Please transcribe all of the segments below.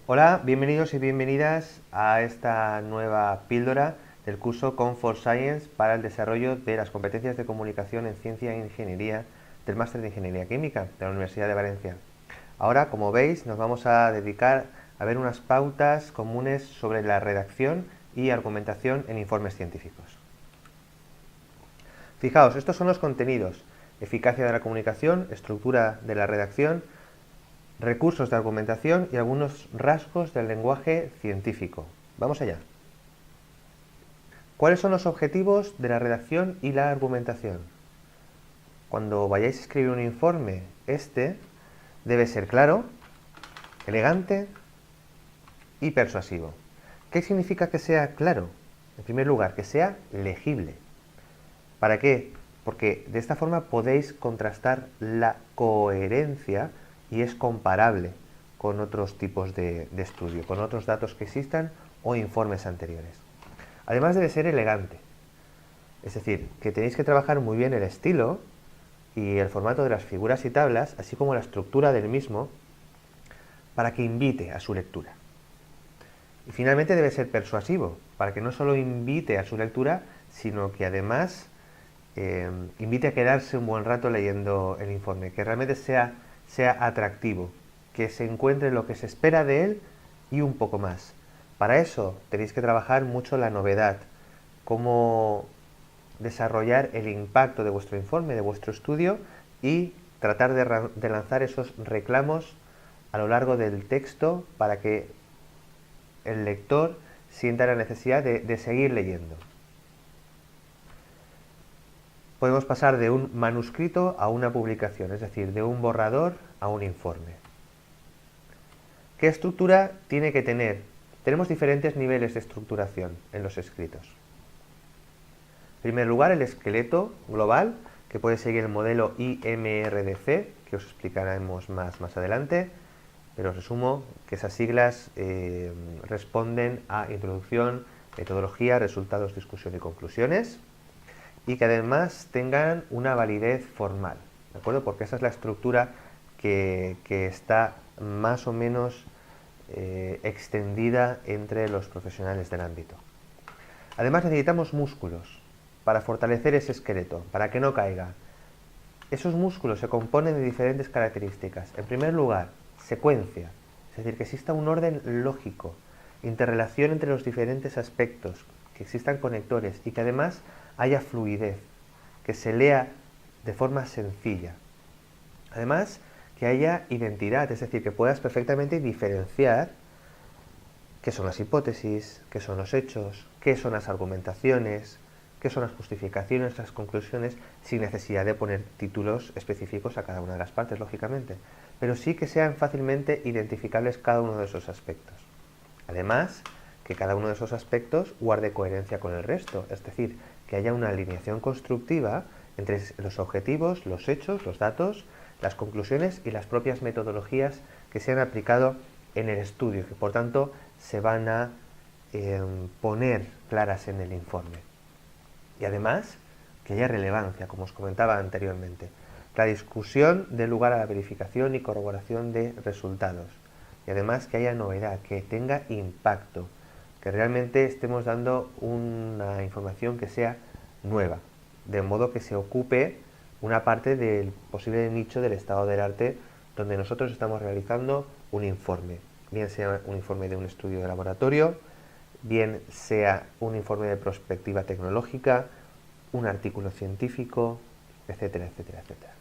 Hola, bienvenidos y bienvenidas a esta nueva píldora del curso Comfort Science para el desarrollo de las competencias de comunicación en ciencia e ingeniería del Máster de Ingeniería Química de la Universidad de Valencia. Ahora, como veis, nos vamos a dedicar a ver unas pautas comunes sobre la redacción y argumentación en informes científicos. Fijaos, estos son los contenidos: eficacia de la comunicación, estructura de la redacción, recursos de argumentación y algunos rasgos del lenguaje científico. Vamos allá. ¿Cuáles son los objetivos de la redacción y la argumentación? Cuando vayáis a escribir un informe, este debe ser claro, elegante y persuasivo. ¿Qué significa que sea claro? En primer lugar, que sea legible. ¿Para qué? Porque de esta forma podéis contrastar la coherencia y es comparable con otros tipos de estudio, con otros datos que existan o informes anteriores. Además debe ser elegante, es decir, que tenéis que trabajar muy bien el estilo y el formato de las figuras y tablas, así como la estructura del mismo, para que invite a su lectura. Y finalmente debe ser persuasivo, para que no solo invite a su lectura, sino que además invite a quedarse un buen rato leyendo el informe, que realmente sea atractivo, que se encuentre lo que se espera de él y un poco más. Para eso tenéis que trabajar mucho la novedad, cómo desarrollar el impacto de vuestro informe, de vuestro estudio, y tratar de lanzar esos reclamos a lo largo del texto para que el lector sienta la necesidad de seguir leyendo. Podemos pasar de un manuscrito a una publicación, es decir, de un borrador a un informe. ¿Qué estructura tiene que tener? Tenemos diferentes niveles de estructuración en los escritos. En primer lugar, el esqueleto global, que puede seguir el modelo IMRDC, que os explicaremos más adelante, pero os resumo que esas siglas responden a introducción, metodología, resultados, discusión y conclusiones, y que además tengan una validez formal, ¿de acuerdo? Porque esa es la estructura que está más o menos extendida entre los profesionales del ámbito. Además necesitamos músculos para fortalecer ese esqueleto, para que no caiga. Esos músculos se componen de diferentes características. En primer lugar, secuencia, es decir, que exista un orden lógico, interrelación entre los diferentes aspectos, que existan conectores y que además haya fluidez, que se lea de forma sencilla. Además, que haya identidad, es decir, que puedas perfectamente diferenciar qué son las hipótesis, qué son los hechos, qué son las argumentaciones, qué son las justificaciones, las conclusiones, sin necesidad de poner títulos específicos a cada una de las partes, lógicamente, pero sí que sean fácilmente identificables cada uno de esos aspectos. Además, que cada uno de esos aspectos guarde coherencia con el resto, es decir, que haya una alineación constructiva entre los objetivos, los hechos, los datos, las conclusiones y las propias metodologías que se han aplicado en el estudio, que por tanto se van a poner claras en el informe. Y además, que haya relevancia, como os comentaba anteriormente. La discusión dé lugar a la verificación y corroboración de resultados. Y además que haya novedad, que tenga impacto, que realmente estemos dando una información que sea nueva, de modo que se ocupe una parte del posible nicho del estado del arte donde nosotros estamos realizando un informe, bien sea un informe de un estudio de laboratorio, bien sea un informe de prospectiva tecnológica, un artículo científico, etcétera, etcétera, etcétera.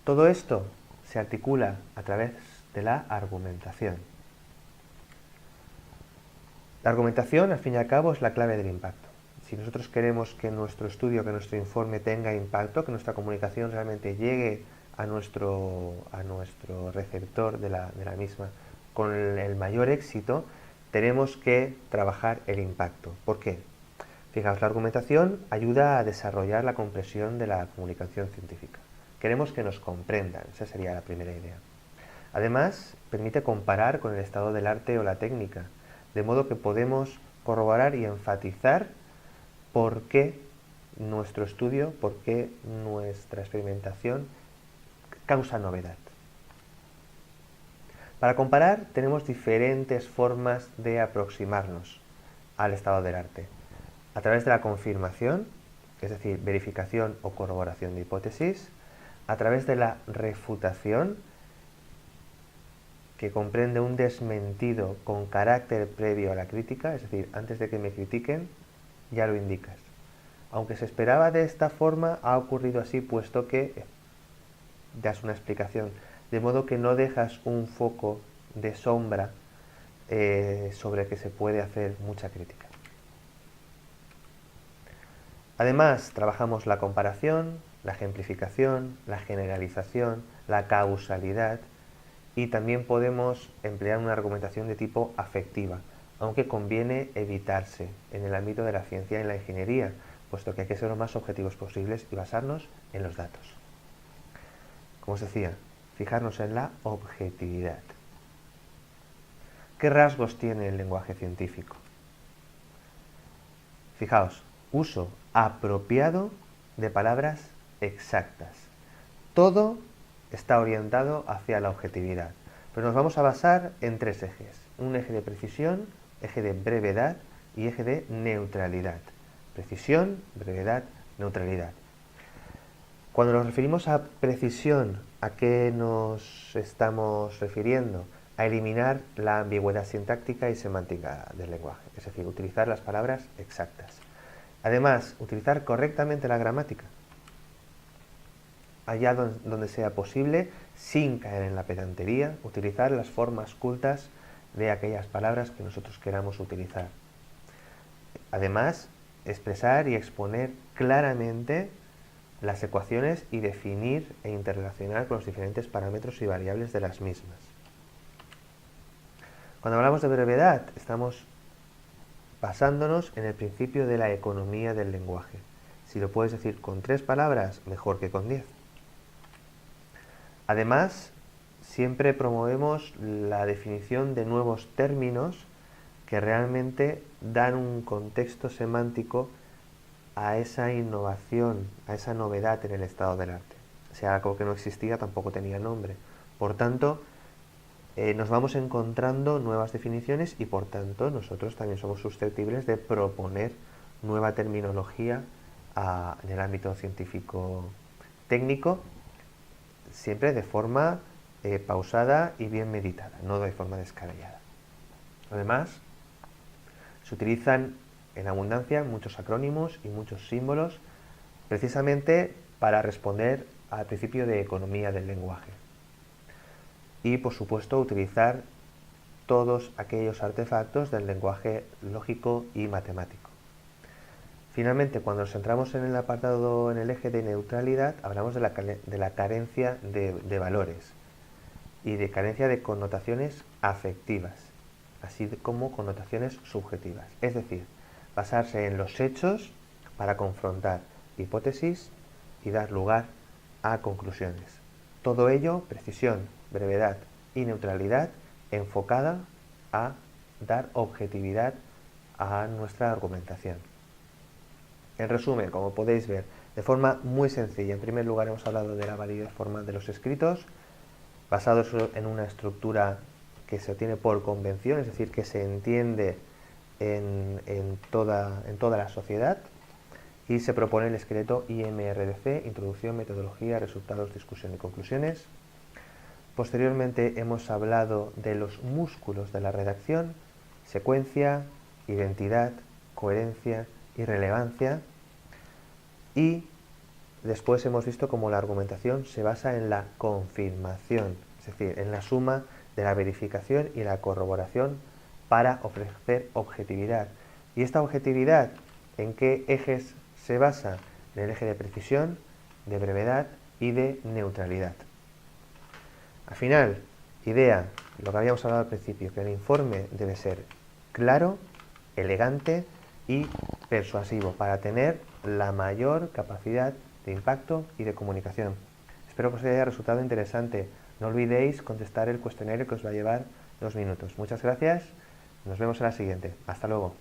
Todo esto se articula a través de la argumentación. La argumentación, al fin y al cabo, es la clave del impacto. Si nosotros queremos que nuestro estudio, que nuestro informe tenga impacto, que nuestra comunicación realmente llegue a nuestro receptor de la misma con el mayor éxito, tenemos que trabajar el impacto. ¿Por qué? Fijaos, la argumentación ayuda a desarrollar la comprensión de la comunicación científica. Queremos que nos comprendan, esa sería la primera idea. Además, permite comparar con el estado del arte o la técnica, de modo que podemos corroborar y enfatizar por qué nuestro estudio, por qué nuestra experimentación causa novedad. Para comparar tenemos diferentes formas de aproximarnos al estado del arte. A través de la confirmación, es decir, verificación o corroboración de hipótesis, a través de la refutación, que comprende un desmentido con carácter previo a la crítica, es decir, antes de que me critiquen, ya lo indicas. Aunque se esperaba de esta forma, ha ocurrido así puesto que das una explicación, de modo que no dejas un foco de sombra sobre el que se puede hacer mucha crítica. Además, trabajamos la comparación, la ejemplificación, la generalización, la causalidad, y también podemos emplear una argumentación de tipo afectiva, aunque conviene evitarse en el ámbito de la ciencia y la ingeniería, puesto que hay que ser lo más objetivos posibles y basarnos en los datos. Como os decía, fijarnos en la objetividad. ¿Qué rasgos tiene el lenguaje científico? Fijaos, uso apropiado de palabras exactas. Todo está orientado hacia la objetividad, pero nos vamos a basar en tres ejes: un eje de precisión, eje de brevedad y eje de neutralidad. Precisión, brevedad, neutralidad. Cuando nos referimos a precisión, ¿a qué nos estamos refiriendo? A eliminar la ambigüedad sintáctica y semántica del lenguaje, es decir, utilizar las palabras exactas. Además, utilizar correctamente la gramática, allá donde sea posible, sin caer en la pedantería, utilizar las formas cultas de aquellas palabras que nosotros queramos utilizar. Además, expresar y exponer claramente las ecuaciones y definir e interrelacionar con los diferentes parámetros y variables de las mismas. Cuando hablamos de brevedad, estamos basándonos en el principio de la economía del lenguaje. Si lo puedes decir con 3 palabras, mejor que con 10. Además, siempre promovemos la definición de nuevos términos que realmente dan un contexto semántico a esa innovación, a esa novedad en el estado del arte. O sea, algo que no existía tampoco tenía nombre. Por tanto, nos vamos encontrando nuevas definiciones y por tanto nosotros también somos susceptibles de proponer nueva terminología en el ámbito científico técnico, siempre de forma pausada y bien meditada, no de forma descabellada. Además, se utilizan en abundancia muchos acrónimos y muchos símbolos precisamente para responder al principio de economía del lenguaje. Y por supuesto utilizar todos aquellos artefactos del lenguaje lógico y matemático. Finalmente, cuando nos centramos en el apartado, en el eje de neutralidad, hablamos de la carencia de valores y de carencia de connotaciones afectivas, así como connotaciones subjetivas. Es decir, basarse en los hechos para confrontar hipótesis y dar lugar a conclusiones. Todo ello, precisión, brevedad y neutralidad, enfocada a dar objetividad a nuestra argumentación. En resumen, como podéis ver, de forma muy sencilla, en primer lugar hemos hablado de la validez formal de los escritos, basados en una estructura que se obtiene por convención, es decir, que se entiende en toda la sociedad, y se propone el esqueleto IMRDC, Introducción, Metodología, Resultados, Discusión y Conclusiones. Posteriormente hemos hablado de los músculos de la redacción: secuencia, identidad, coherencia y relevancia. Y después hemos visto cómo la argumentación se basa en la confirmación, es decir, en la suma de la verificación y la corroboración para ofrecer objetividad. ¿Y esta objetividad en qué ejes se basa? En el eje de precisión, de brevedad y de neutralidad. Al final, idea, lo que habíamos hablado al principio, que el informe debe ser claro, elegante y persuasivo para tener la mayor capacidad de impacto y de comunicación. Espero que os haya resultado interesante. No olvidéis contestar el cuestionario que os va a llevar 2 minutos. Muchas gracias. Nos vemos en la siguiente. Hasta luego.